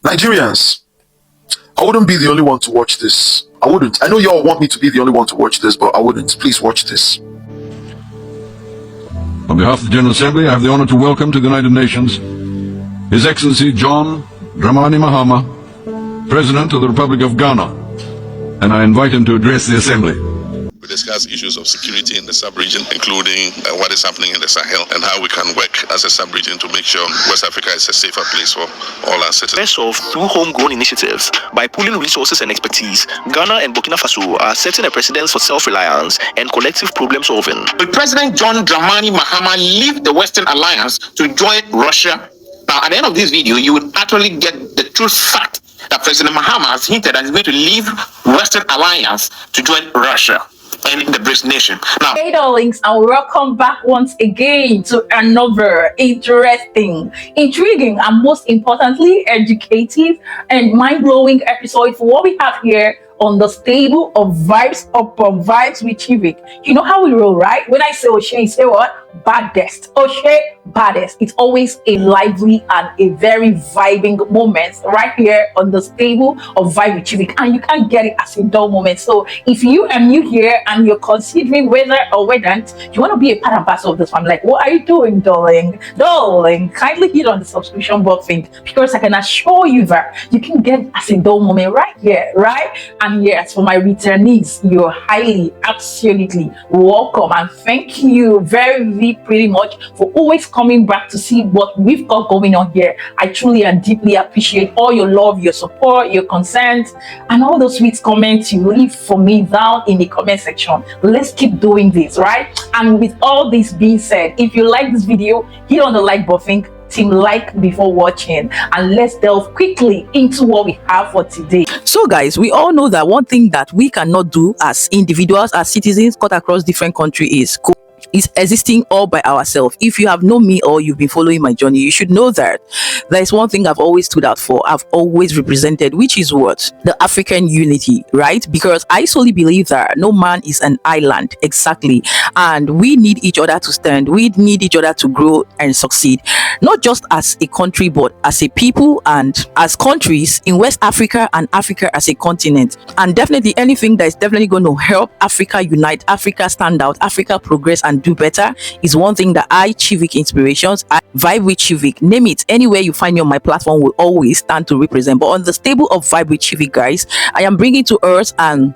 Nigerians, I wouldn't be the only one to watch this. I wouldn't. I know you all want me to be the only one to watch this, but I wouldn't. Please watch this. On behalf of the General Assembly, I have the honor to welcome to the United Nations His Excellency John Dramani Mahama, President of the Republic of Ghana, and I invite him to address the Assembly. We discuss issues of security in the sub-region, including what is happening in the Sahel and how we can work as a sub-region to make sure West Africa is a safer place for all our citizens. Best of through homegrown initiatives, by pooling resources and expertise, Ghana and Burkina Faso are setting a precedence for self-reliance and collective problem solving. Will President John Dramani Mahama leave the Western Alliance to join Russia? Now, at the end of this video, you will actually get the true fact that President Mahama has hinted that he's going to leave Western Alliance to join Russia and the BRICS nation. Now, hey darlings, and welcome back once again to another interesting, intriguing, and most importantly educative and mind-blowing episode for what we have here on the stable of vibes upon vibes with Chivik. You know how we roll, right? When I say O'Shea, you say what? Baddest. O'Shea, baddest. It's always a lively and a very vibing moment right here on the stable of vibe with Chivik, and you can't get it as a dull moment. So if you are new here and you're considering whether or whether you want to be a part and parcel of this one, like, what are you doing, darling? Darling, kindly hit on the subscription button, because I can assure you that you can get it as a dull moment right here, right? And yes, for my returnees, you're highly, absolutely welcome, and thank you very pretty much for always coming back to see what we've got going on here. I truly and deeply appreciate all your love, your support, your consent, and all those sweet comments you leave for me down in the comment section. Let's keep doing this, right? And with all this being said, if you like this video, hit on the like button, team like before watching, and let's delve quickly into what we have for today. So guys, we all know that one thing that we cannot do as individuals, as citizens cut across different countries is existing all by ourselves. If you have known me or you've been following my journey, you should know that there's one thing I've always stood out for, I've always represented, which is what? The African unity, right? Because I solely believe that no man is an island, exactly, and we need each other to stand, we need each other to grow and succeed, not just as a country but as a people and as countries in West Africa and Africa as a continent. And definitely anything that is definitely going to help Africa unite, Africa stand out, Africa progress and do better is one thing that I, Chivik Inspirations, I Vibe with Chivik, name it, anywhere you find me on my platform will always stand to represent. But on the stable of Vibe with Chivik, guys, I am bringing to earth an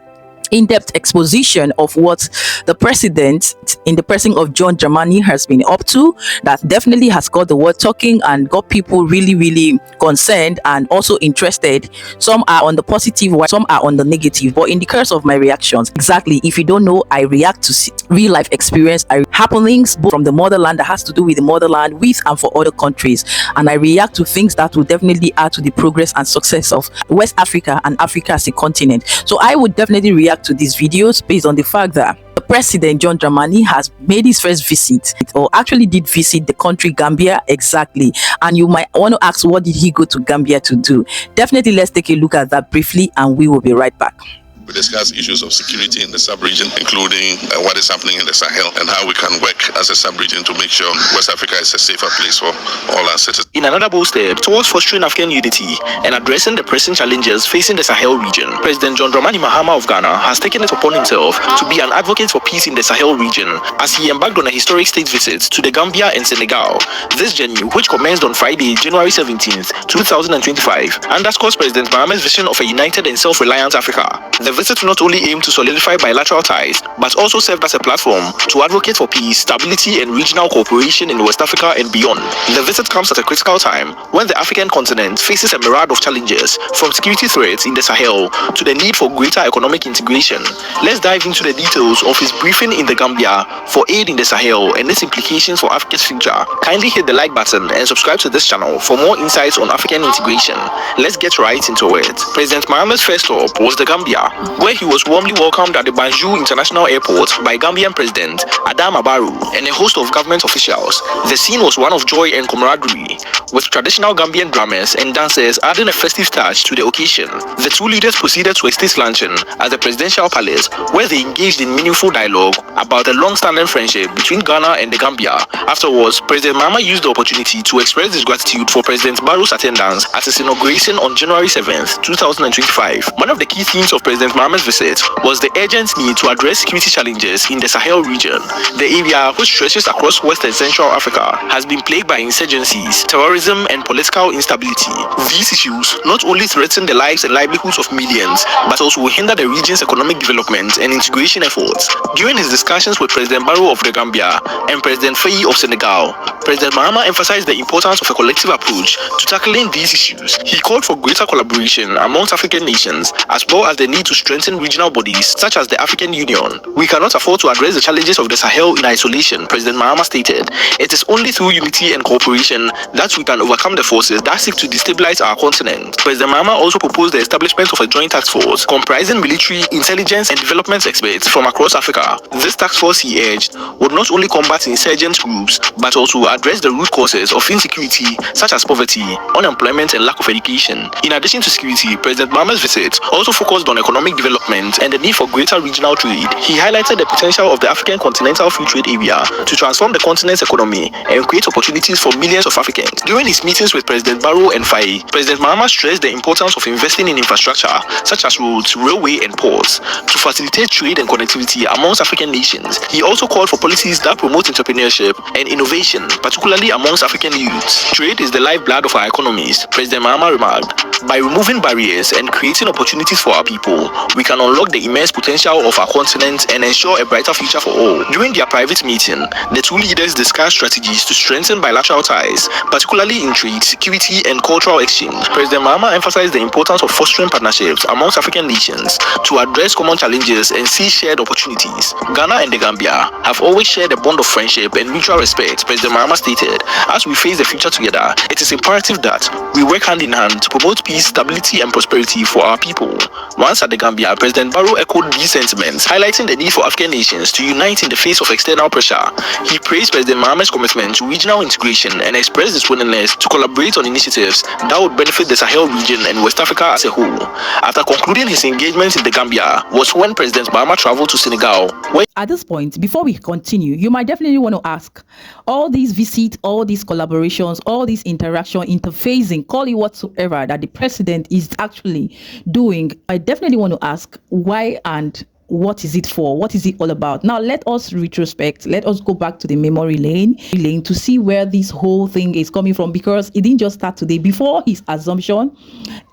in-depth exposition of what the president in the person of John Dramani has been up to, that definitely has got the world talking and got people really concerned and also interested. Some are on the positive, while some are on the negative. But in the course of my reactions, exactly, if you don't know, I react to real life experience, happenings both from the motherland that has to do with the motherland, with and for other countries, and I react to things that will definitely add to the progress and success of West Africa and Africa as a continent. So I would definitely react to these videos based on the fact that the president John Dramani has made his first visit, or actually did visit the country Gambia, exactly. And you might want to ask, what did he go to Gambia to do? Definitely let's take a look at that briefly and we will be right back. We discuss issues of security in the sub-region, including what is happening in the Sahel and how we can work as a sub-region to make sure West Africa is a safer place for all our citizens. In another bold step towards fostering African unity and addressing the pressing challenges facing the Sahel region, President John Dramani Mahama of Ghana has taken it upon himself to be an advocate for peace in the Sahel region as he embarked on a historic state visit to the Gambia and Senegal. This journey, which commenced on Friday, January 17th, 2025, underscores President Mahama's vision of a united and self-reliant Africa. The visit not only aimed to solidify bilateral ties, but also served as a platform to advocate for peace, stability, and regional cooperation in West Africa and beyond. The visit comes at a critical time when the African continent faces a myriad of challenges, from security threats in the Sahel to the need for greater economic integration. Let's dive into the details of his briefing in the Gambia for aid in the Sahel and its implications for Africa's future. Kindly hit the like button and subscribe to this channel for more insights on African integration. Let's get right into it. President Mahama's first stop was the Gambia, where he was warmly welcomed at the Banjul International Airport by Gambian President Adama Barrow and a host of government officials. The scene was one of joy and camaraderie, with traditional Gambian drummers and dancers adding a festive touch to the occasion. The two leaders proceeded to a state luncheon at the presidential palace, where they engaged in meaningful dialogue about the long-standing friendship between Ghana and the Gambia. Afterwards, President Mahama used the opportunity to express his gratitude for President Barrow's attendance at his inauguration on January 7th, 2025. One of the key themes of President Mahama's visit was the urgent need to address security challenges in the Sahel region. The area, which stretches across West and Central Africa, has been plagued by insurgencies, terrorism, and political instability. These issues not only threaten the lives and livelihoods of millions, but also will hinder the region's economic development and integration efforts. During his discussions with President Barrow of the Gambia and President Faye of Senegal, President Mahama emphasized the importance of a collective approach to tackling these issues. He called for greater collaboration amongst African nations, as well as the need to strengthen regional bodies such as the African Union. We cannot afford to address the challenges of the Sahel in isolation, President Mahama stated. It is only through unity and cooperation that we can overcome the forces that seek to destabilize our continent. President Mahama also proposed the establishment of a joint task force comprising military, intelligence, and development experts from across Africa. This task force, he urged, would not only combat insurgent groups, but also address the root causes of insecurity, such as poverty, unemployment, and lack of education. In addition to security, President Mahama's visit also focused on economic development and the need for greater regional trade. He highlighted the potential of the African Continental Free Trade Area to transform the continent's economy and create opportunities for millions of Africans. During his meetings with President Barrow and Faye, President Mahama stressed the importance of investing in infrastructure, such as roads, railway, and ports, to facilitate trade and connectivity amongst African nations. He also called for policies that promote entrepreneurship and innovation, particularly amongst African youths. Trade is the lifeblood of our economies, President Mahama remarked. By removing barriers and creating opportunities for our people, we can unlock the immense potential of our continent and ensure a brighter future for all. During their private meeting, the two leaders discussed strategies to strengthen bilateral ties, particularly in trade, security, and cultural exchange. President Mahama emphasized the importance of fostering partnerships amongst African nations to address common challenges and seize shared opportunities. Ghana and the Gambia have always shared a bond of friendship and mutual respect, President Mahama stated. As we face the future together, it is imperative that we work hand in hand to promote peace, stability, and prosperity for our people. Once at the Gambia, President Barrow echoed these sentiments, highlighting the need for African nations to unite in the face of external pressure. He praised President Mahama's commitment to regional integration and expressed his willingness to collaborate on initiatives that would benefit the Sahel region and West Africa as a whole. After concluding his engagement in the Gambia was when President Mahama traveled to Senegal, where At this point, before we continue, you might definitely want to ask, all these visits, all these collaborations, all this interaction, interfacing, call it whatsoever that the president is actually doing, I definitely want to ask why and what is it for? What is it all about? Now, let us retrospect. Let us go back to the memory lane to see where this whole thing is coming from, because it didn't just start today. Before his assumption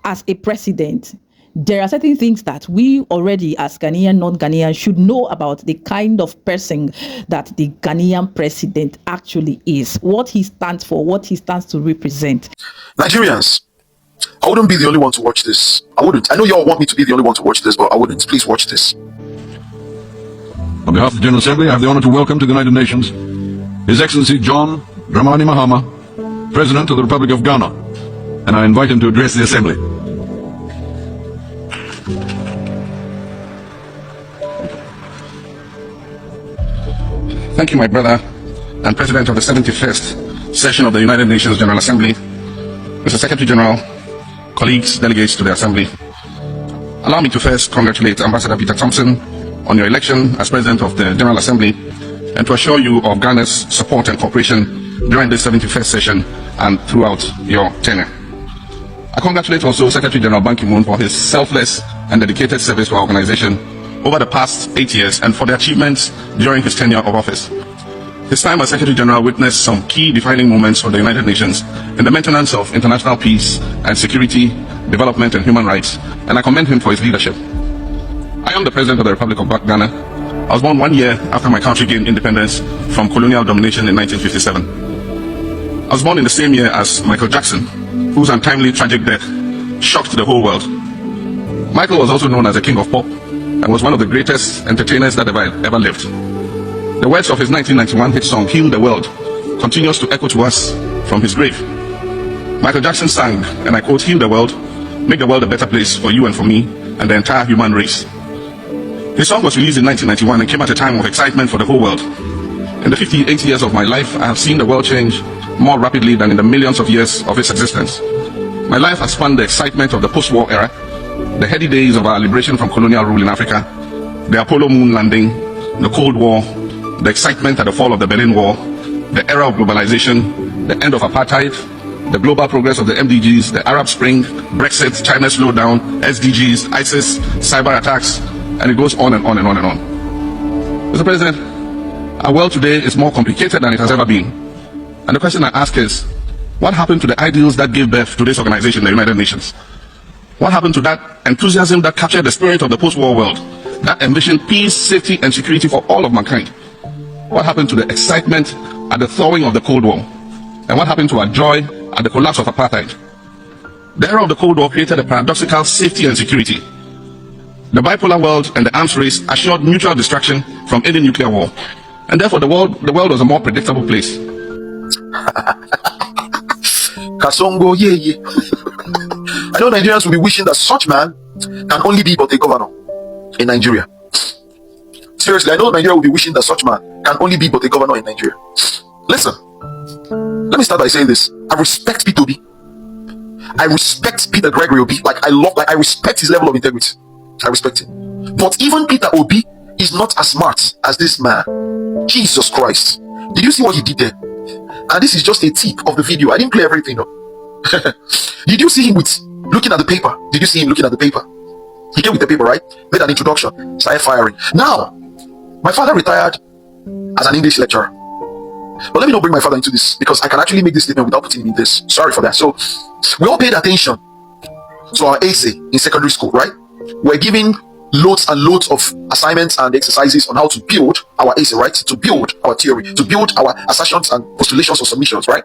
as a president, there are certain things that we already as Ghanaian, non-Ghanaian should know about the kind of person that the Ghanaian president actually is, what he stands for, what he stands to represent. Nigerians, I wouldn't be the only one to watch this. I wouldn't. I know y'all want me to be the only one to watch this, but I wouldn't. Please watch this. On behalf of the General Assembly, I have the honor to welcome to the United Nations His Excellency John Dramani Mahama, President of the Republic of Ghana, and I invite him to address the Assembly. Thank you, my brother and President of the 71st session of the United Nations General Assembly, Mr. Secretary General, colleagues, delegates to the Assembly. Allow me to first congratulate Ambassador Peter Thompson on your election as President of the General Assembly and to assure you of Ghana's support and cooperation during this 71st session and throughout your tenure. I congratulate also Secretary General Ban Ki-moon for his selfless and dedicated service to our organization over the past 8 years and for the achievements during his tenure of office. His time as Secretary General witnessed some key defining moments for the United Nations in the maintenance of international peace and security, development and human rights, and I commend him for his leadership. I am the President of the Republic of Ghana. I was born 1 year after my country gained independence from colonial domination in 1957. I was born in the same year as Michael Jackson, whose untimely tragic death shocked the whole world. Michael was also known as the King of Pop and was one of the greatest entertainers that ever lived. The words of his 1991 hit song, Heal the World, continues to echo to us from his grave. Michael Jackson sang, and I quote, "Heal the world, make the world a better place for you and for me, and the entire human race. His song was released in 1991 and came at a time of excitement for the whole world. In the 58 years of my life, I have seen the world change more rapidly than in the millions of years of its existence. My life has spanned the excitement of the post-war era, the heady days of our liberation from colonial rule in Africa, the Apollo moon landing, the Cold War, the excitement at the fall of the Berlin Wall, the era of globalization, the end of apartheid, the global progress of the MDGs, the Arab Spring, Brexit, China slowdown, SDGs, ISIS, cyber attacks, and it goes on and on and on and on. Mr. President, our world today is more complicated than it has ever been. And the question I ask is, what happened to the ideals that gave birth to this organization, the United Nations? What happened to that enthusiasm that captured the spirit of the post-war world, that envisioned peace, safety, and security for all of mankind? What happened to the excitement at the thawing of the Cold War? And what happened to our joy at the collapse of apartheid? The era of the Cold War created a paradoxical safety and security. The bipolar world and the arms race assured mutual distraction from any nuclear war. And therefore the world was a more predictable place. Kasongo, yeah. I know Nigerians will be wishing that such man can only be but a governor in Nigeria. Seriously, I know Nigeria will be wishing that such man can only be but a governor in Nigeria. Listen, let me start by saying this. I respect P2B. I respect Peter Gregory Obi. I respect his level of integrity. I respect him. But even Peter Obi is not as smart as this man. Jesus Christ. Did you see what he did there? And this is just a tip of the video. I didn't play everything though. Did you see him looking at the paper? Did you see him looking at the paper? He came with the paper, right? Made an introduction. Started firing. Now, my father retired as an English lecturer. But let me not bring my father into this, because I can actually make this statement without putting him in this. Sorry for that. So, we all paid attention to our essay in secondary school, right? We're giving loads and loads of assignments and exercises on how to build our essay, right? To build our theory, to build our assertions and postulations or submissions, right?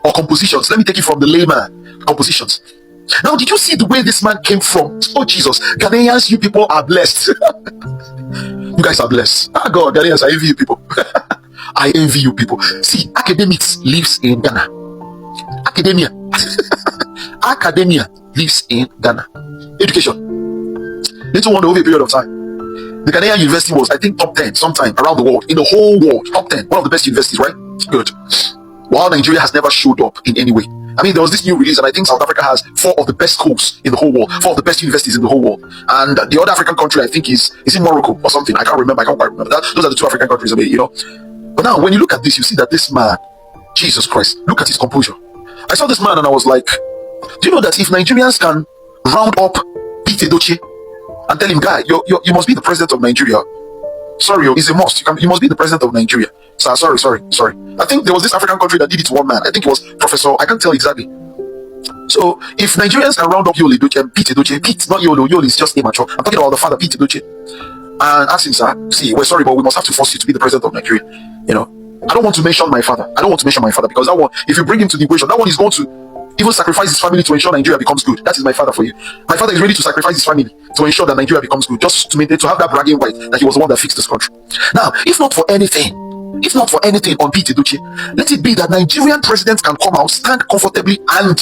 Or compositions. Let me take it from the layman. Compositions. Now, did you see the way this man came from? Oh, Jesus. Ghanaians, you people are blessed. You guys are blessed. Ah, God, Ghanaians, I envy you people. I envy you people. See, academics lives in Ghana. Academia. Academia lives in Ghana. Education. Little wonder over a period of time. The Ghanaian university was, I think, top 10 sometime around the world. In the whole world. Top 10. One of the best universities, right? Good. While Nigeria has never showed up in any way. I mean, there was this new release, and I think South Africa has 4 of the best schools in the whole world. 4 of the best universities in the whole world. And the other African country, I think, is in Morocco or something. I can't remember. I can't quite remember. Those are the 2 African countries, you know. But now, when you look at this, you see that this man, Jesus Christ, look at his composure. I saw this man and I was like, do you know that if Nigerians can round up Pete Edochie and tell him, guy, you must be the president of Nigeria. Sorry, it's a must. You must be the president of Nigeria. So, sorry. I think there was this African country that did it to one man. I think it was Professor, I can't tell exactly. So, if Nigerians can round up Yul Edochie and Pete Edochie, Pete, not Yul, Yul is just immature. I'm talking about the father, Pete Edochie. And ask him, sir, see, we're sorry, but we must have to force you to be the president of Nigeria. You know, I don't want to mention my father. Because that one, if you bring him to the equation, that one is going to even sacrifice his family to ensure Nigeria becomes good. That is my father for you. My father is ready to sacrifice his family to ensure that Nigeria becomes good, just to maintain, to have that bragging right that he was the one that fixed this country. Now, if not for anything on Pete Edochie, let it be that Nigerian presidents can come out, stand comfortably, and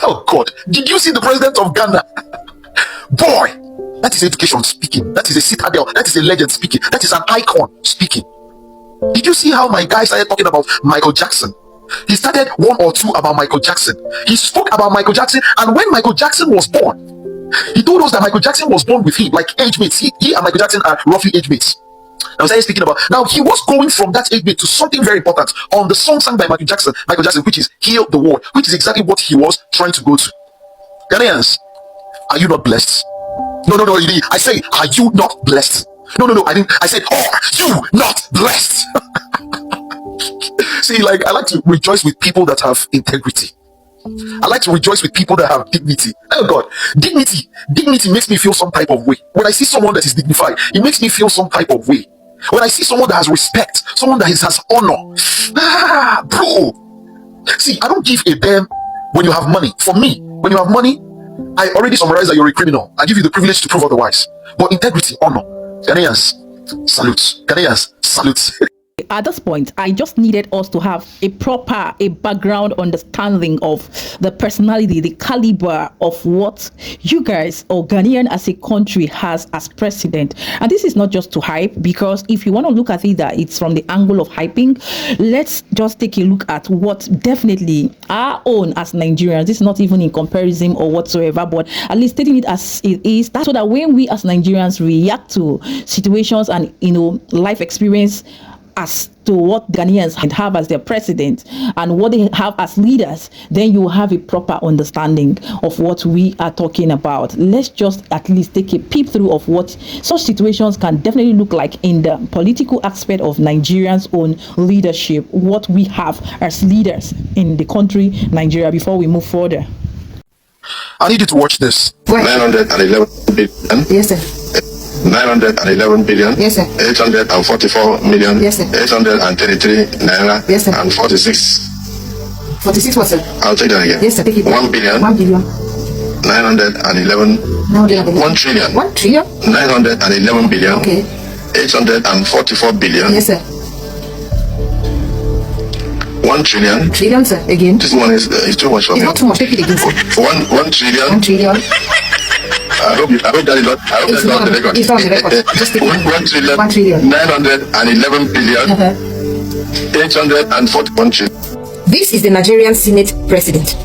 oh God, did you see the president of Ghana? Boy, that is education speaking. That is a citadel. That is a legend speaking. That is an icon speaking. Did you see how my guy started talking about Michael Jackson? He started 1 or 2 about Michael Jackson. He spoke about Michael Jackson, and when Michael Jackson was born, he told us that Michael Jackson was born with him, like age mates. He and Michael Jackson are roughly age mates. I was speaking about. Now, he was going from that age mate to something very important on the song sung by Michael Jackson, which is Heal the World, which is exactly what he was trying to go to. Ghanaians, are you not blessed? No, I say, are you not blessed? No, I didn't. I said, are you not blessed? See, I like to rejoice with people that have integrity. I like to rejoice with people that have dignity. Oh God, dignity makes me feel some type of way. When I see someone that is dignified, it makes me feel some type of way. When I see someone that has respect, someone that has honor, bro. See, I don't give a damn when you have money. For me, when you have money, I already summarize that you're a criminal. I give you the privilege to prove otherwise. But integrity, honor. Ghanaians, salute. Ghanaians, salute. at this point, I just needed us to have a background understanding of the personality, the caliber of what you guys or Ghanaian as a country has as president. And this is not just to hype, because if you want to look at it that it's from the angle of hyping, let's just take a look at what definitely our own as Nigerians, this is not even in comparison or whatsoever, but at least stating it as it is, that's so that when we as Nigerians react to situations and life experience as to what Ghanaians have as their president and what they have as leaders, then you have a proper understanding of what we are talking about. Let's just at least take a peep through of what such situations can definitely look like in the political aspect of Nigerians' own leadership, what we have as leaders in the country Nigeria, before we move further. I need you to watch this. 911 billion. Yes, sir. 911 billion. Yes, sir. 844 million. Yes, sir. 833 naira. Yes, sir. And 46. 46 what, sir? I'll take that again. Yes, sir. Take it. 1 billion. 1 billion. 911. 1 trillion. 1 trillion. 911 billion. Okay. 844 billion. Yes, sir. 1 trillion. Trillion, sir. Again. This one is too much for It's me. not too much. Take it again, sir. 1 trillion. 1 trillion. I hope that is not. I hope that's not on the record. It's not on the record. Just take it. 1 trillion. 1 trillion. 911 billion. 841 trillion. This is the Nigerian Senate president.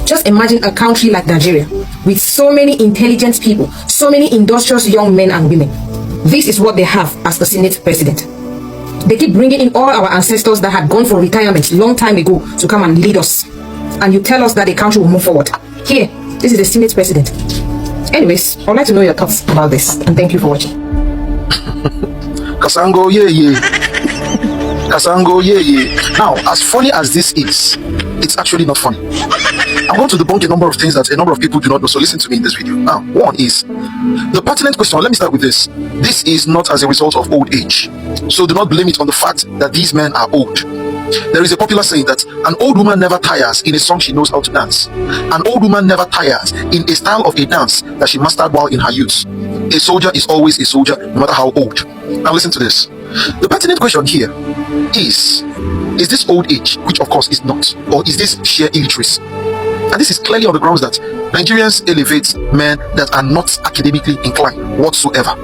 Just imagine a country like Nigeria with so many intelligent people, so many industrious young men and women. This is what they have as the Senate president. They keep bringing in all our ancestors that had gone for retirement long time ago to come and lead us. And you tell us that the country will move forward. Here, this is the Senate president. Anyways, I'd like to know your thoughts about this, and thank you for watching. Kasango, yeah. Kasango, yeah. Now, as funny as this is, it's actually not funny. I'm going to debunk a number of things that a number of people do not know, so listen to me in this video. Now, one is the pertinent question. Let me start with this. This is not as a result of old age, so do not blame it on the fact that these men are old. There is a popular saying that an old woman never tires in a song she knows how to dance. An old woman never tires in a style of a dance that she mastered while in her youth. A soldier is always a soldier, no matter how old. Now listen to this. The pertinent question here is this old age, which of course is not, or is this sheer illiteracy? And this is clearly on the grounds that Nigerians elevate men that are not academically inclined whatsoever.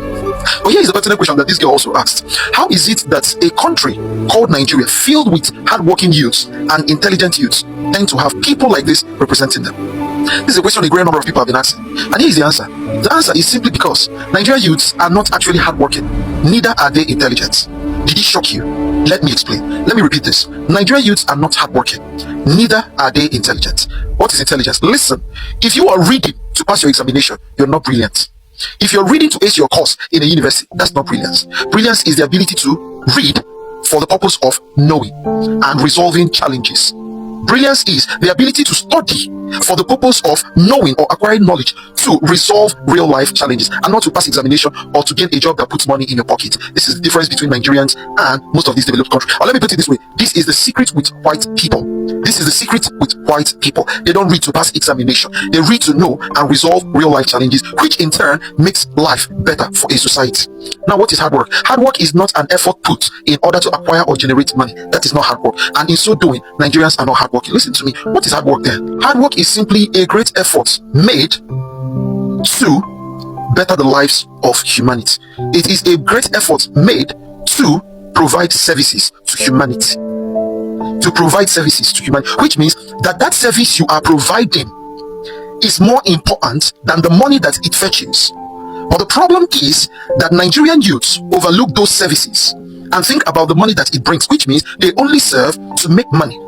But here is the pertinent question that this girl also asked. How is it that a country called Nigeria, filled with hardworking youths and intelligent youths, tend to have people like this representing them? This is a question a great number of people have been asking. And here is the answer. The answer is simply because Nigerian youths are not actually hardworking. Neither are they intelligent. Did it shock you? Let me explain. Let me repeat this. Nigerian youths are not hardworking. Neither are they intelligent. What is intelligence? Listen, if you are reading to pass your examination, you're not brilliant. If you're reading to ace your course in a university, that's not brilliance. Brilliance is the ability to read for the purpose of knowing and resolving challenges. Brilliance is the ability to study for the purpose of knowing or acquiring knowledge to resolve real life challenges, and not to pass examination or to get a job that puts money in your pocket. This is the difference between Nigerians and most of these developed countries. Or let me put it this way. This is the secret with white people. This is the secret with white people. They don't read to pass examination. They read to know and resolve real life challenges, which in turn makes life better for a society. Now, what is hard work? Hard work is not an effort put in order to acquire or generate money. That is not hard work. And in so doing, Nigerians are not hardworking. Listen to me. What is hard work then? Hard work is simply a great effort made to better the lives of humanity. It is a great effort made to provide services to humanity. To provide services to humanity, which means that that service you are providing is more important than the money that it fetches. But the problem is that Nigerian youths overlook those services and think about the money that it brings, which means they only serve to make money,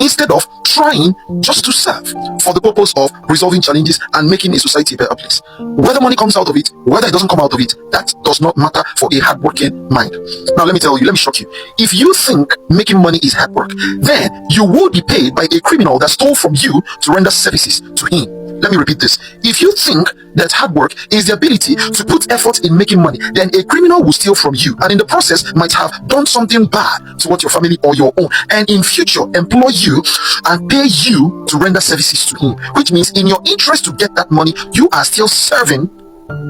instead of trying just to serve for the purpose of resolving challenges and making a society a better place. Whether money comes out of it, whether it doesn't come out of it, that does not matter for a hardworking mind. Now let me tell you, let me shock you. If you think making money is hard work, then you will be paid by a criminal that stole from you to render services to him. Let me repeat this. If you think that hard work is the ability to put effort in making money, then a criminal will steal from you and in the process might have done something bad towards your family or your own, and in future employ you and pay you to render services to him, which means in your interest to get that money, you are still serving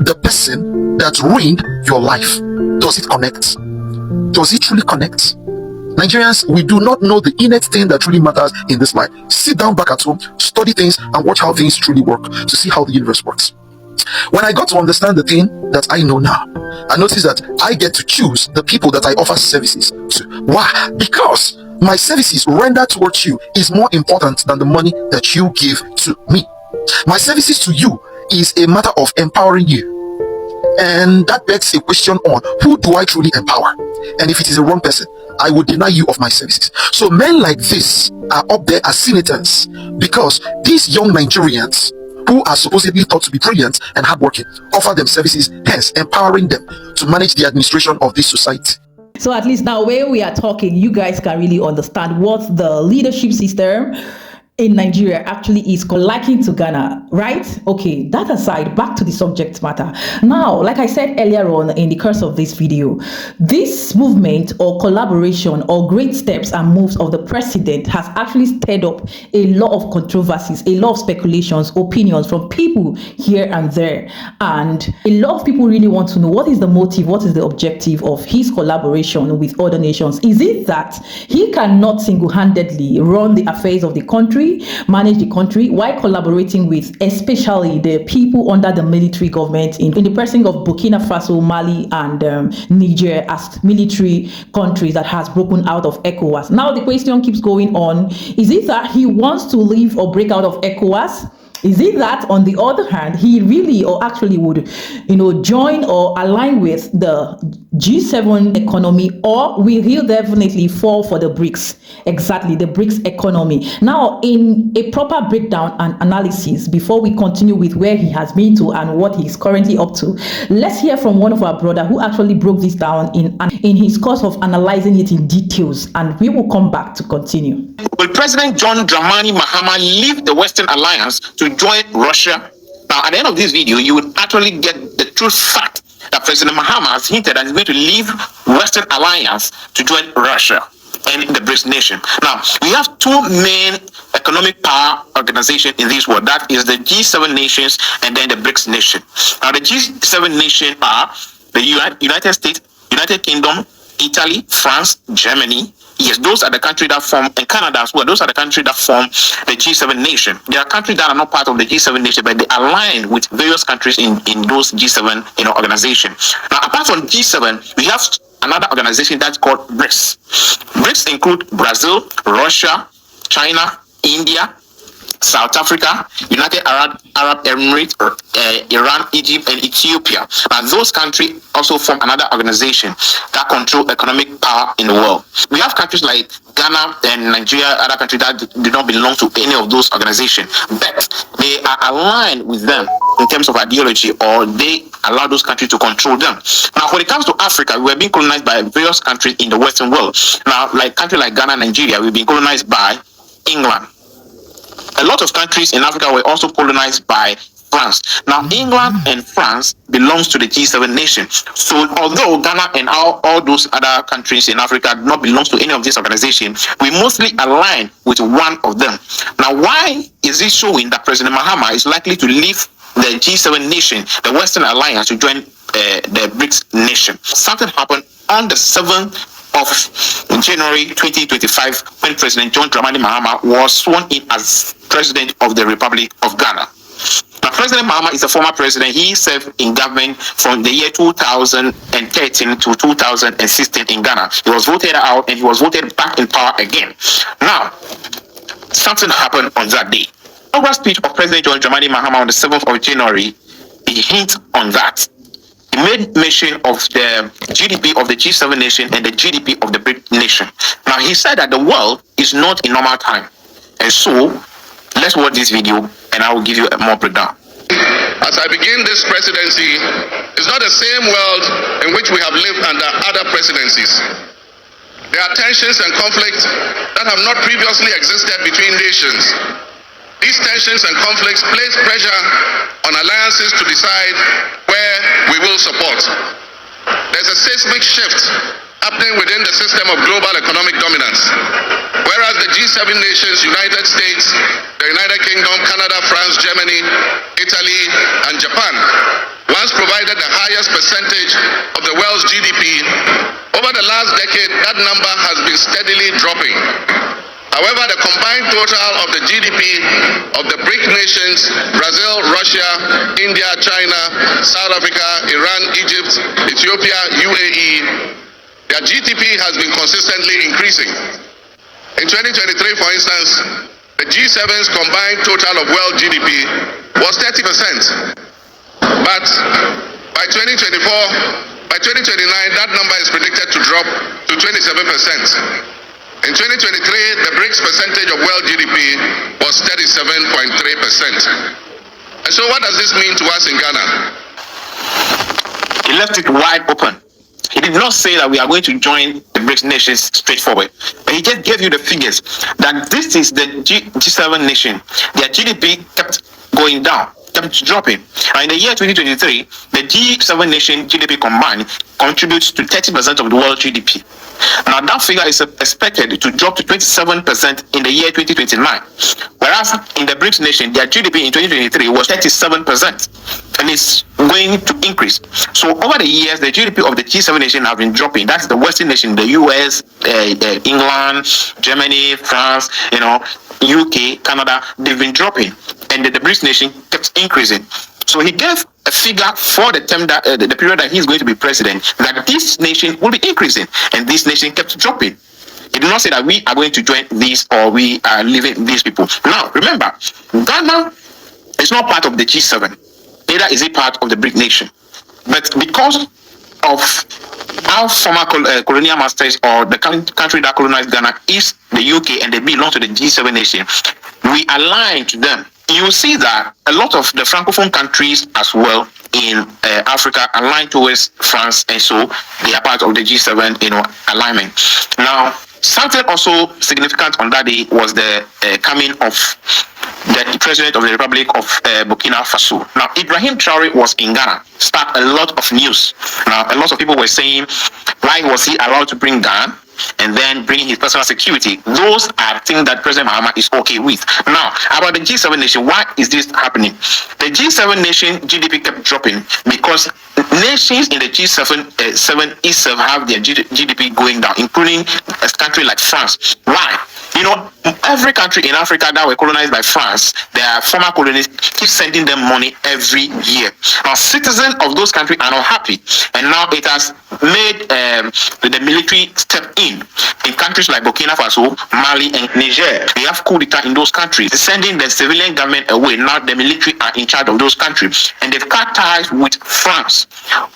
the person that ruined your life. Does it connect? Does it truly connect? Nigerians, we do not know the innate thing that truly matters in this life. Sit down back at home, study things, and watch how things truly work to see how the universe works. When I got to understand the thing that I know now, I noticed that I get to choose the people that I offer services to. Why? Because my services rendered towards you is more important than the money that you give to me. My services to you is a matter of empowering you. And that begs a question on who do I truly empower? And if it is a wrong person, I would deny you of my services. So men like this are up there as senators because these young Nigerians who are supposedly thought to be brilliant and hardworking offer them services, hence empowering them to manage the administration of this society. So at least now where we are talking, you guys can really understand what the leadership system in Nigeria actually is liking to Ghana, right? Okay, that aside, back to the subject matter. Now, like I said earlier on in the course of this video, this movement or collaboration or great steps and moves of the president has actually stirred up a lot of controversies, a lot of speculations, opinions from people here and there. And a lot of people really want to know what is the motive, what is the objective of his collaboration with other nations. Is it that he cannot single-handedly run the affairs of the country, manage the country, while collaborating with especially the people under the military government in the person of Burkina Faso, Mali, and Niger as military countries that has broken out of ECOWAS? Now the question keeps going on. Is it that he wants to leave or break out of ECOWAS? Is it that, on the other hand, he really or actually would, join or align with the G7 economy, or will he definitely fall for the BRICS? Exactly, the BRICS economy. Now, in a proper breakdown and analysis, before we continue with where he has been to and what he's currently up to, let's hear from one of our brother who actually broke this down in his course of analyzing it in details, and we will come back to continue. Will President John Dramani Mahama leave the Western Alliance to join Russia? Now, at the end of this video, you will actually get the true fact that President Mahama has hinted that he's going to leave Western Alliance to join Russia and the BRICS nation. Now, we have two main economic power organizations in this world. That is the G7 nations and then the BRICS nation. Now, the G7 nations are the United States, United Kingdom, Italy, France, Germany. Yes, those are the countries that form, and Canada as well, those are the countries that form the G7 nation. There are countries that are not part of the G7 nation, but they align with various countries in those G7 organizations. Now, apart from G7, we have another organization that's called BRICS. BRICS include Brazil, Russia, China, India, South Africa, United Arab Emirates, Iran, Egypt, and Ethiopia. And those countries also form another organization that control economic power in the world. We have countries like Ghana and Nigeria, other countries that do not belong to any of those organizations, but they are aligned with them in terms of ideology, or they allow those countries to control them. Now, when it comes to Africa, we are being colonized by various countries in the Western world. Now, like countries like Ghana and Nigeria, we've been colonized by England. A lot of countries in Africa were also colonized by France. Now, England and France belongs to the G7 nation. So, although Ghana and all those other countries in Africa do not belong to any of these organizations, we mostly align with one of them. Now, why is it showing that President Mahama is likely to leave the G7 nation, the Western Alliance, to join the BRICS nation? Something happened on the 7th of January 2025 when President John Dramani Mahama was sworn in as President of the Republic of Ghana. Now, President Mahama is a former president. He served in government from the year 2013 to 2016 in Ghana. He was voted out and he was voted back in power again. Now, something happened on that day. The inaugural speech of President John Dramani Mahama on the 7th of January, he hinted on that. He made mention of the GDP of the G7 nation and the GDP of the BRICS nation. Now, he said that the world is not in normal time. And so, let's watch this video and I will give you a more breakdown. As I begin this presidency, it's not the same world in which we have lived under other presidencies. There are tensions and conflicts that have not previously existed between nations. These tensions and conflicts place pressure on alliances to decide where we will support. There's a seismic shift happening within the system of global economic dominance. Whereas the G7 nations, United States, the United Kingdom, Canada, France, Germany, Italy, and Japan, once provided the highest percentage of the world's GDP, over the last decade, that number has been steadily dropping. However, the combined total of the GDP of the BRIC nations, Brazil, Russia, India, China, South Africa, Iran, Egypt, Ethiopia, UAE, their GDP has been consistently increasing. In 2023, for instance, the G7's combined total of world GDP was 30%. But by 2024, by 2029, that number is predicted to drop to 27%. In 2023, the BRICS percentage of world GDP was 37.3%. And so what does this mean to us in Ghana? He left it wide open. He did not say that we are going to join the BRICS nations straightforward, but he just gave you the figures that this is the G7 nation. Their GDP kept going down, kept dropping. And in the year 2023, the G7 nation GDP combined contributes to 30% of the world GDP. Now that figure is expected to drop to 27% in the year 2029, whereas in the BRICS nation, their GDP in 2023 was 37%, and it's going to increase. So over the years, the GDP of the G7 nation have been dropping. That's the Western nation, the US, England, Germany, France, UK, Canada. They've been dropping, and the BRICS nation kept increasing. So he gave a figure for the term that the period that he's going to be president, that this nation will be increasing, and this nation kept dropping. He did not say that we are going to join these or we are leaving these people. Now, remember, Ghana is not part of the G7, neither is it part of the BRIC nation. But because of our former colonial masters or the country that colonized Ghana is the UK and they belong to the G7 nation, we align to them. You see that a lot of the Francophone countries as well in Africa align towards France, and so they are part of the G7, alignment. Now, something also significant on that day was the coming of the president of the Republic of Burkina Faso. Now, Ibrahim Traore was in Ghana, start a lot of news. Now, a lot of people were saying, why was he allowed to bring Ghana and then bring his personal security? Those are things that President Mahama is okay with. Now, about the G7 nation, why is this happening? The G7 nation GDP kept dropping because nations in the G7 itself have their GDP going down, including a country like France. Why? Every country in Africa that were colonized by France, their former colonies keep sending them money every year. Now, citizens of those countries are not happy, and now it has made the military step in countries like Burkina Faso, Mali, and Niger. They have coup d'etat in those countries, sending the civilian government away. Now the military are in charge of those countries, and they've cut ties with France,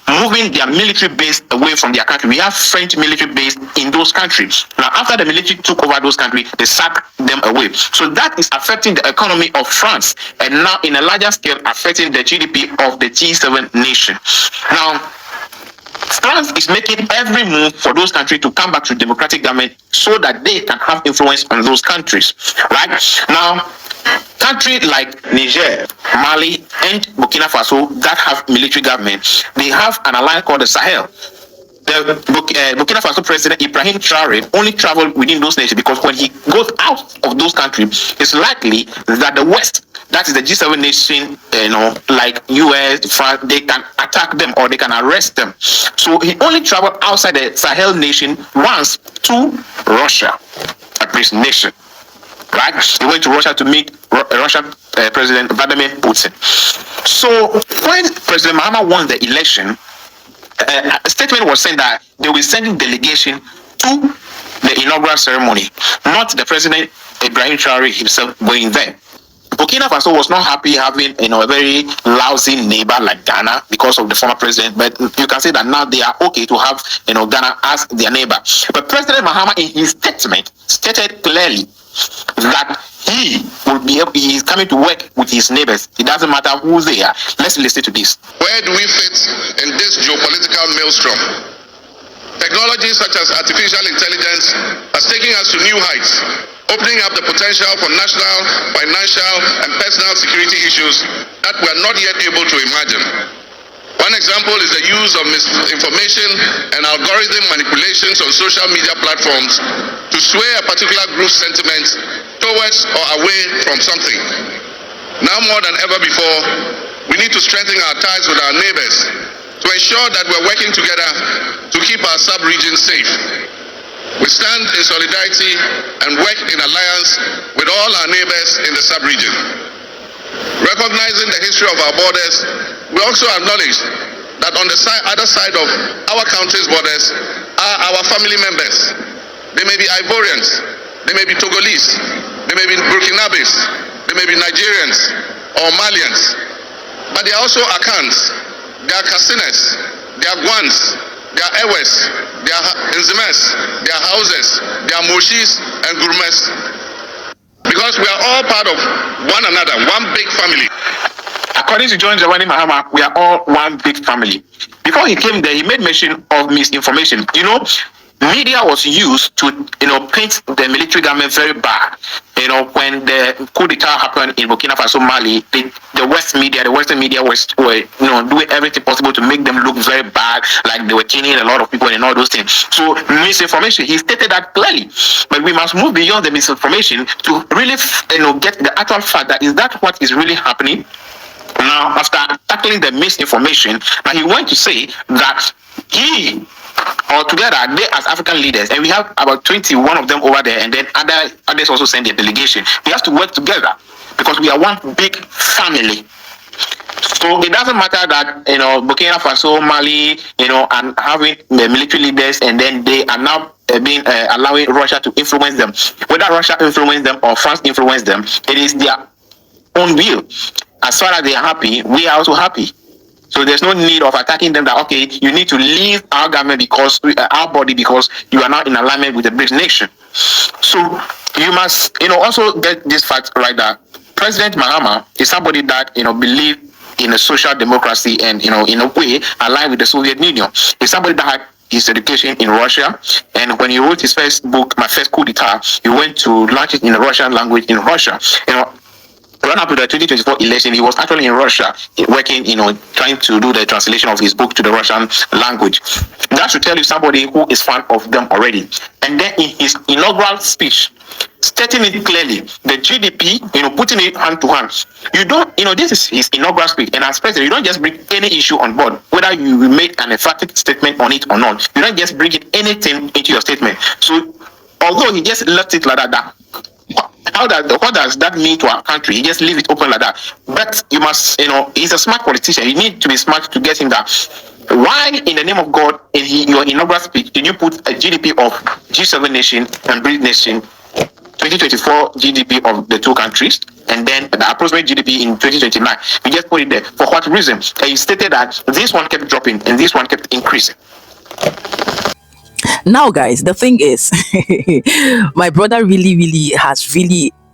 moving their military base away from their country. We have French military base in those countries. Now, after the military took over those countries, they sacked them away. So that is affecting the economy of France, and now in a larger scale affecting the GDP of the G7 nation. Now, France is making every move for those countries to come back to democratic government so that they can have influence on those countries. Right now, countries like Niger, Mali, and Burkina Faso that have military government, they have an alliance called the Sahel. The Burkina Faso president Ibrahim Traore only traveled within those nations because when he goes out of those countries, it's likely that the West, that is the G7 nation, like US, France, they can attack them or they can arrest them. So he only traveled outside the Sahel nation once to Russia, a BRICS nation. Right? He went to Russia to meet Russian President Vladimir Putin. So when President Mahama won the election, a statement was saying that they will send delegation to the inaugural ceremony, not the president Ibrahim Traore himself going there. Burkina Faso was not happy having a very lousy neighbor like Ghana because of the former president, but you can say that now they are okay to have Ghana as their neighbor. But President Mahama in his statement stated clearly that he is coming to work with his neighbors. It doesn't matter who they are. Let's listen to this. Where do we fit in this geopolitical maelstrom? Technology such as artificial intelligence has taken us to new heights, opening up the potential for national, financial, and personal security issues that we are not yet able to imagine. One example is the use of misinformation and algorithm manipulations on social media platforms to sway a particular group's sentiment towards or away from something. Now more than ever before, we need to strengthen our ties with our neighbors to ensure that we're working together to keep our sub-region safe. We stand in solidarity and work in alliance with all our neighbors in the sub-region. Recognizing the history of our borders, we also acknowledge that on the other side of our country's borders are our family members. They may be Ivorians, they may be Togolese, they may be Burkinabes, they may be Nigerians or Malians, but they are also Akans, they are Kasinas, they are Gwans, they are Ewes, they are Nzimes, they are Hauses, they are Moshis and Gurmes. Because we are all part of one another, one big family. According to John Dramani Mahama, we are all one big family. Before he came there, he made mention of misinformation. Media was used to, paint the military government very bad. When the coup d'etat happened in Burkina Faso, Mali, the Western media was doing everything possible to make them look very bad, like they were killing a lot of people and all those things. So misinformation, he stated that clearly. But we must move beyond the misinformation to really, get the actual fact that is that what is really happening. Now, after tackling the misinformation, now he went to say that he, altogether, they as African leaders, and we have about 21 of them over there, and then others also send their delegation. We have to work together because we are one big family. So it doesn't matter that Burkina Faso, Mali, and having the military leaders, and then they are now allowing Russia to influence them. Whether Russia influence them or France influence them, it is their own will. As far as they are happy, we are also happy. So there's no need of attacking them that, okay, you need to leave our government because our body because you are not in alignment with the BRICS nation. So you must, also get this fact right that President Mahama is somebody that, believe in a social democracy and, in a way aligned with the Soviet Union. He's somebody that had his education in Russia, and when he wrote his first book, My First Coup d'Etat, he went to launch it in the Russian language in Russia. Run up to the 2024 election, he was actually in Russia working, trying to do the translation of his book to the Russian language. That should tell you somebody who is fan of them already. And then in his inaugural speech, stating it clearly, the GDP, putting it hand to hand. You don't, this is his inaugural speech, and as president, you don't just bring any issue on board, whether you make an emphatic statement on it or not. You don't just bring anything into your statement. So, although he just left it like that, what does that mean to our country? You just leave it open like that. But you must, he's a smart politician. You need to be smart to get him that. Why, in the name of God, in your inaugural speech, did you put a GDP of G7 nation and BRICS nation, 2024 GDP of the two countries, and then the approximate GDP in 2029? You just put it there. For what reason? And you stated that this one kept dropping and this one kept increasing. Now, guys, the thing is, my brother really has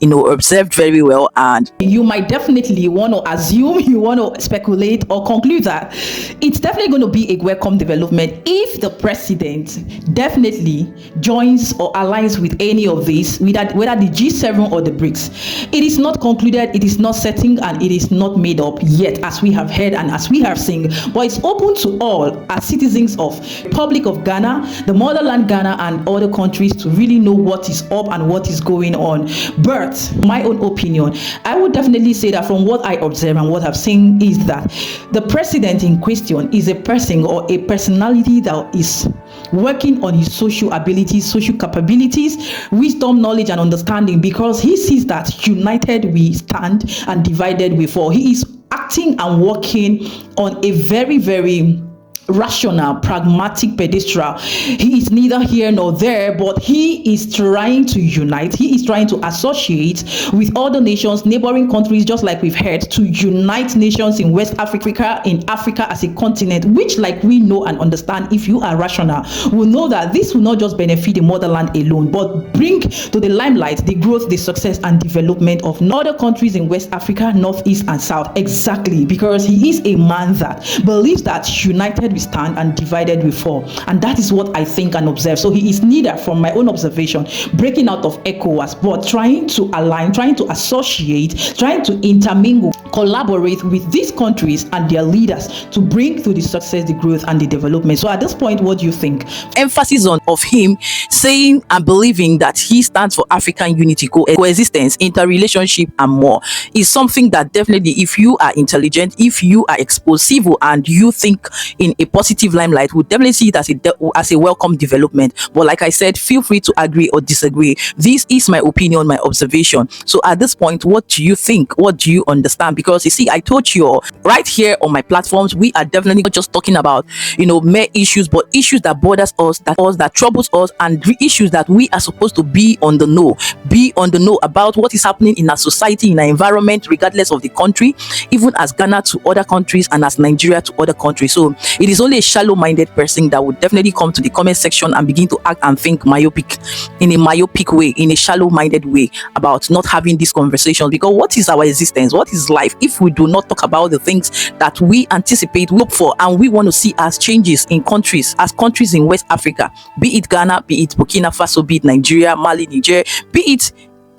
observed very well, and you might definitely want to assume, you want to speculate or conclude that it's definitely going to be a welcome development if the president definitely joins or aligns with any of these, whether the G7 or the BRICS. It is not concluded, it is not setting, and it is not made up yet, as we have heard and as we have seen, but it's open to all as citizens of Republic of Ghana, the motherland Ghana, and other countries to really know what is up and what is going on. But my own opinion, I would definitely say that from what I observe and what I've seen is that the president in question is a person or a personality that is working on his social abilities, social capabilities, wisdom, knowledge, and understanding, because he sees that united we stand and divided we fall. He is acting and working on a very rational, pragmatic pedestal. He is neither here nor there, but he is trying to unite. He is trying to associate with other nations, neighboring countries, just like we've heard, to unite nations in West Africa, in Africa as a continent, which, like we know and understand, if you are rational, will know that this will not just benefit the motherland alone, but bring to the limelight the growth, the success, and development of other countries in West Africa, North, East, and South. Exactly, because he is a man that believes that united we we stand and divided we fall. And that is what I think and observe. So he is neither, from my own observation, breaking out of ECOWAS, but trying to align, trying to associate, trying to intermingle, collaborate with these countries and their leaders to bring to the success, the growth, and the development. So at this point, what do you think? Emphasis on of him saying and believing that he stands for African unity, coexistence, interrelationship, and more is something that definitely, if you are intelligent, if you are explosive, and you think in a positive limelight, would definitely see it as a welcome development. But like I said, feel free to agree or disagree. This is my opinion, my observation. So at this point, what do you think? What do you understand? Because you see, I told you right here on my platforms, we are definitely not just talking about, mere issues, but issues that borders us, that troubles us, and issues that we are supposed to be on the know about what is happening in our society, in our environment, regardless of the country, even as Ghana to other countries and as Nigeria to other countries. So it is only a shallow-minded person that would definitely come to the comment section and begin to act and think in a myopic way, in a shallow-minded way, about not having this conversation. Because what is our existence? What is life if we do not talk about the things that we anticipate, we look for, and we want to see as changes in countries, as countries in West Africa, be it Ghana, be it Burkina Faso, be it Nigeria, Mali, Niger, be it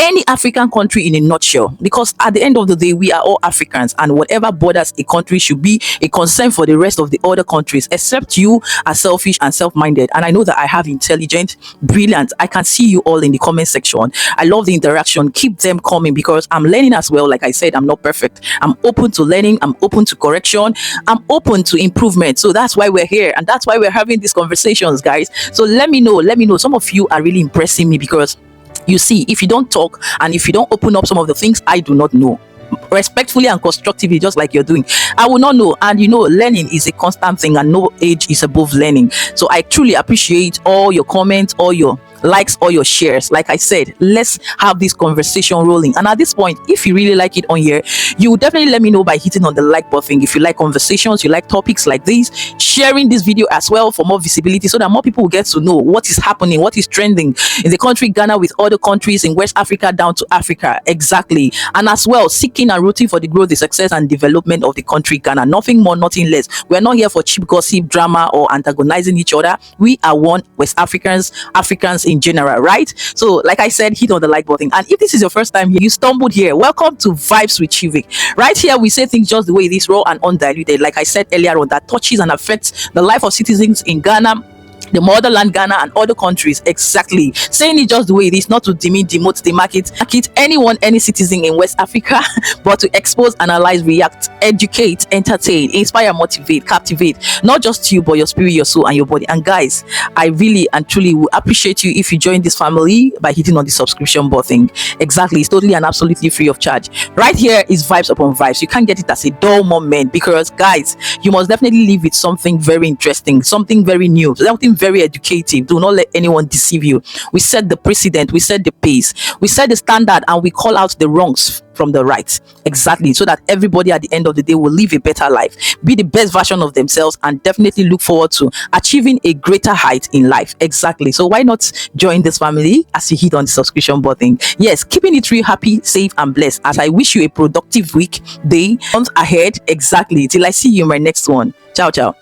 any African country in a nutshell? Because at the end of the day, we are all Africans, and whatever borders a country should be a concern for the rest of the other countries, except you are selfish and self-minded. And I know that I have intelligent, brilliant. I can see you all in the comment section. I love the interaction. Keep them coming, because I'm learning as well. Like I said, I'm not perfect. I'm open to learning. I'm open to correction. I'm open to improvement. So that's why we're here, and that's why we're having these conversations, guys. So let me know. Some of you are really impressing me, because you see, if you don't talk and if you don't open up some of the things I do not know, respectfully and constructively, just like you're doing, I will not know. And learning is a constant thing, and no age is above learning. So I truly appreciate all your comments, all your likes, all your shares. Like I said, let's have this conversation rolling. And at this point, if you really like it on here, you will definitely let me know by hitting on the like button. If you like conversations, you like topics like this, sharing this video as well for more visibility, so that more people will get to know what is happening, what is trending in the country Ghana with other countries in West Africa down to Africa. Exactly. And as well, seeking and rooting for the growth, the success, and development of the country Ghana. Nothing more, nothing less. We're not here for cheap gossip, drama, or antagonizing each other. We are one West Africans in general, right? So like I said, hit on the like button. And if this is your first time here, you stumbled here, welcome to Vibes with Chivik. Right here, we say things just the way it is, raw and undiluted. Like I said earlier on, that touches and affects the life of citizens in Ghana, the motherland Ghana, and other countries. Exactly. Saying it just the way it is, not to demean, demote, demarket anyone, any citizen in West Africa, but to expose, analyze, react, educate, entertain, inspire, motivate, captivate, not just you, but your spirit, your soul, and your body. And guys, I really and truly will appreciate you if you join this family by hitting on the subscription button. Exactly. It's totally and absolutely free of charge. Right here is Vibes upon Vibes. You can't get it as a dull moment, because guys, you must definitely leave with something very interesting, something very new, something very educative. Do not let anyone deceive you. We set the precedent, we set the pace, we set the standard, and we call out the wrongs from the right. Exactly. So that everybody at the end of the day will live a better life, be the best version of themselves, and definitely look forward to achieving a greater height in life. Exactly. So why not join this family as you hit on the subscription button? Yes, keeping it real, happy, safe, and blessed, as I wish you a productive week, day, month ahead. Exactly. Till I see you in my next one. Ciao, ciao.